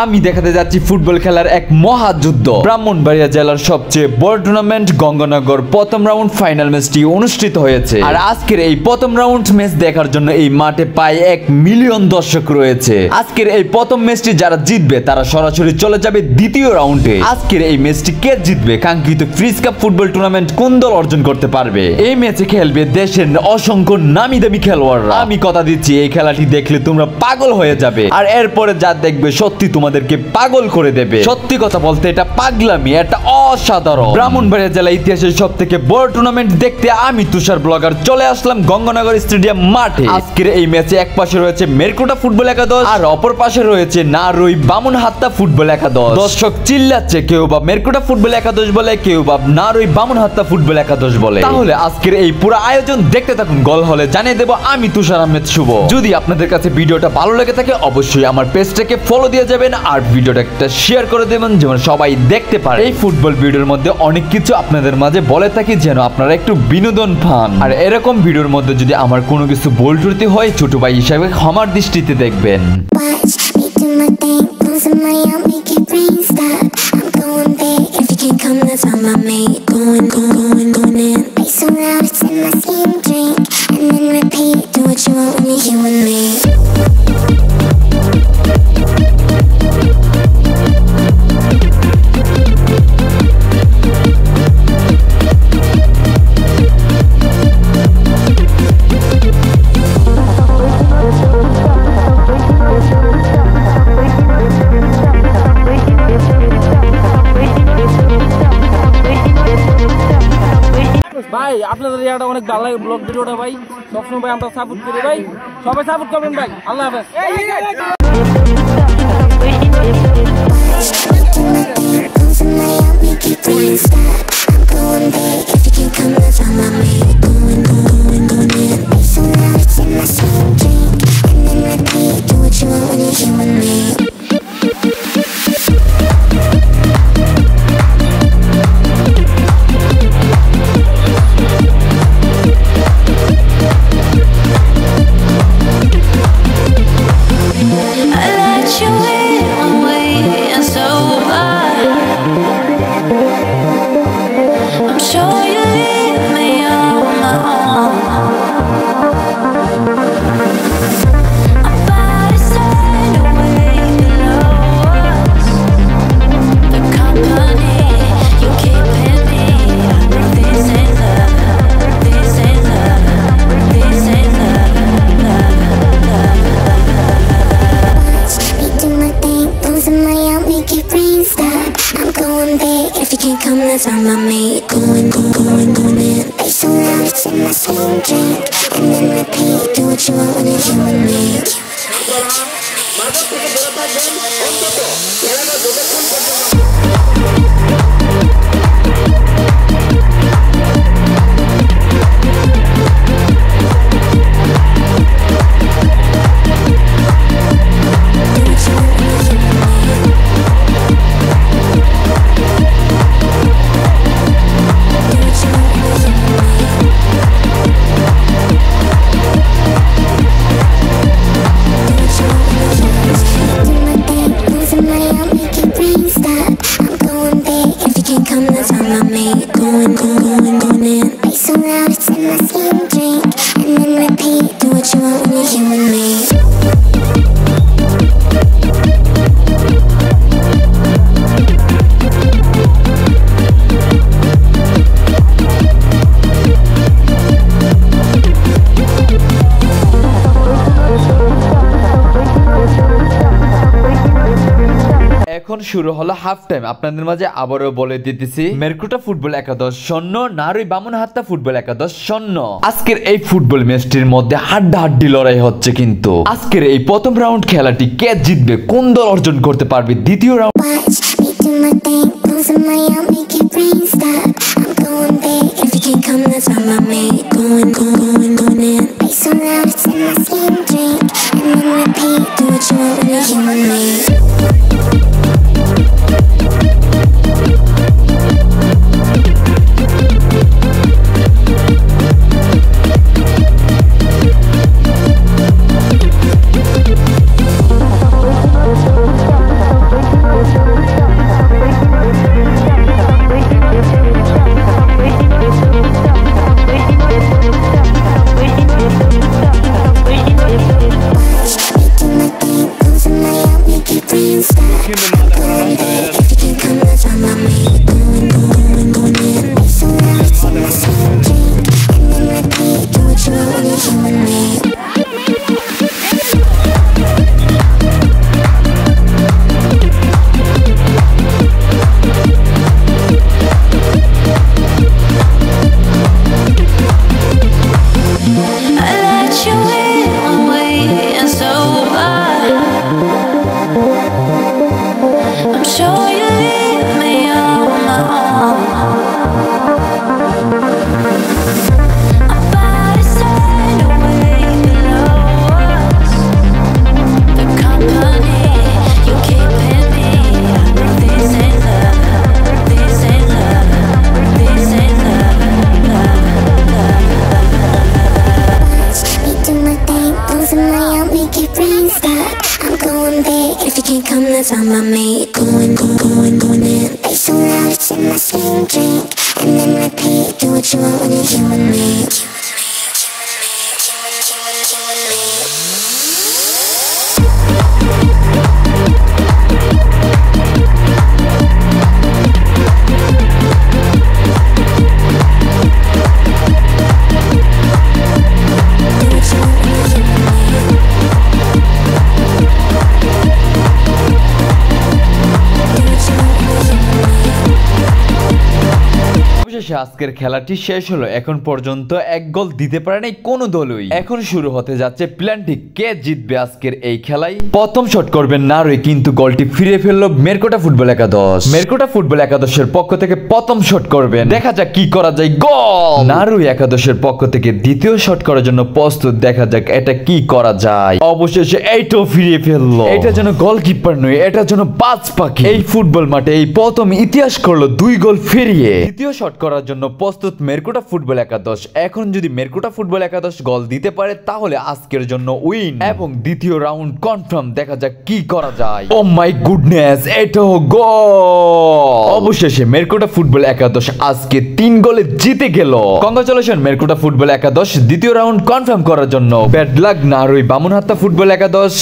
আমি দেখাতে যাচ্ছি ফুটবল খেলার এক মহাযুদ্ধ। ব্রাহ্মণবাড়িয়া জেলার সবচেয়ে বড় টুর্নামেন্ট গঙ্গানগর প্রথম রাউন্ড ফাইনাল ম্যাচটি অনুষ্ঠিত হয়েছে। আর আজকের এই প্রথম রাউন্ড ম্যাচ দেখার জন্য এই মাঠে প্রায় 1 মিলিয়ন দর্শক রয়েছে। আজকের এই প্রথম ম্যাচটি যারা জিতবে তারা সরাসরি চলে যাবে দ্বিতীয় রাউন্ডে। আজকের এই ম্যাচটি কে জিতবে, কাঙ্ক্ষিত ফ্রিজ কাপ ফুটবল টুর্নামেন্ট কোন দল অর্জন করতে পারবে, এই ম্যাচে খেলবে দেশের অসংখ্য নামি দামি খেলোয়াড়রা। আমি কথা দিচ্ছি এই খেলাটি দেখলে তোমরা পাগল হয়ে যাবে, আর এরপরে যা দেখবে সত্যি তোমাদেরকে পাগল করে দেবে। সত্যি কথা বলতে এটা পাগলামি, এটা অসাধারণ। ব্রাহ্মণবাড়িয়া জেলা ইতিহাসের সব থেকে বড় টুর্নামেন্ট দেখতে আমি তুষার ব্লগার চলে আসলাম গঙ্গানগর স্টেডিয়াম মাঠে। আজকের এই ম্যাচে এক পাশে রয়েছে মেরকুটা ফুটবল একাদশ আর অপর পাশে রয়েছে নারুই বামুনহাত্তা ফুটবল একাদশ। দর্শক চিল্লাচ্ছে, কেউ বা মেরকুটা ফুটবল একাদশ বলে, কেউ বা নারুই বামুনহাত্তা ফুটবল একাদশ বলে। তাহলে আজকের এই পুরো আয়োজন দেখতে থাকুন। গোল হলে জানিয়ে দেবো আমি তুষার আহমেদ শুভ। যদি আপনাদের কাছে ভিডিওটা ভালো লেগে থাকে অবশ্যই আমার পেজটাকে ফলো দিয়ে যাবেন আর ভিডিওটা একটা শেয়ার করে দেবেন যেন সবাই দেখতে পারে। এই ফুটবল ভিডিওর মধ্যে অনেক কিছু আপনাদের মাঝে বলে থাকি যেন আপনারা একটু বিনোদন পান। আর এরকম ভিডিওর মধ্যে যদি আমার কোনো কিছু ভুল ত্রুটি হয় ছোট ভাই হিসাবে ক্ষমার দৃষ্টিতে দেখবেন। ভাই আপনাদের এটা অনেক ভালো লাগে ব্লগ ভিডিওটা ভাই, সবসময় ভাই আমরা সাপোর্ট করি ভাই, সবাই সাপোর্ট করবেন ভাই। আল্লাহ হাফেজ। On my mate, going in. Bass so loud, it's in my same drink, and then repeat. Do what you want when it's you and me. এখন শুরু হলো হাফ টাইম। আপনাদের মাঝে আবারও বলে দিতেছি মেরকুটা ফুটবল একাদশ শূন্য, নারুই বামুনহাত্তা ফুটবল একাদশ শূন্য। আজকের এই ফুটবল ম্যাচটির মধ্যে হাড্ডাহাড্ডি লড়াই হচ্ছে, কিন্তু আজকের এই প্রথম রাউন্ড খেলাটি কে জিতবে, কোন দল অর্জন করতে পারবে দ্বিতীয় রাউন্ড। কিন্তু মাথা পুরো নষ্ট হয়ে যাচ্ছে। If you can come, let's run my main. Going in. Make some noise in my same drink. And then repeat, do what you want when you're here with me. I let you in one way and so I'm sure you leave me on my own. I'm about to sign away below us. The company you keep in me. This ain't love. This ain't love. This ain't love. Me do my thing, losing my out, make it rain stop. I'm going big, if you can't come, that's on my mate. Going in. Make some noise in my same drink. And then repeat, do what you want when you're here with me. অবশেষে আজকের খেলাটি শেষ হলো। এখন পর্যন্ত এক গোল দিতে পারে নাই কোনো দলই। এখন শুরু হতে যাচ্ছে প্ল্যানটি কে জিতবে আজকের এই খেলায়। প্রথম শট করবেন নারুই, কিন্তু গোলটি ফিরে ফেললো মেরকোটা ফুটবল একাদশ। মেরকোটা ফুটবল একাদশের পক্ষ থেকে প্রথম শট করবেন, দেখা যাক কি করা যায়। গোল! নারুই একাদশের পক্ষ থেকে দ্বিতীয় শট করার জন্য প্রস্তুত, দেখা যাক এটা কি করা যায়। অবশেষে এইটাও ফিরিয়ে ফেললো। এটা যেন গোলকিপার নয়, এটা যেন বাজ পাখি। এই ফুটবল মাঠে এই প্রথম ইতিহাস করলো 2 গোল ফিরিয়ে। দ্বিতীয় শট করার জন্য প্রস্তুত মেরকোটা ফুটবল একাদশ। এখন যদি মেরকোটা ফুটবল একাদশ গোল দিতে পারে তাহলে আজকের জন্য উইন এবং দ্বিতীয় রাউন্ড কনফার্ম। দেখা যাক কি করা যায়। ও মাই গুডনেস, এটাও গোল! অবশেষে মেরকোটা ফুটবল একাদশ আজকে 3 গোলে জিতে গেল। কংগ্রাচুলেশন মেরকোটা ফুটবল একাদশ দ্বিতীয় রাউন্ড কনফার্ম করার জন্য। ব্যাড লাক নারুই বামুনহাত্তা ফুটবল একাদশ।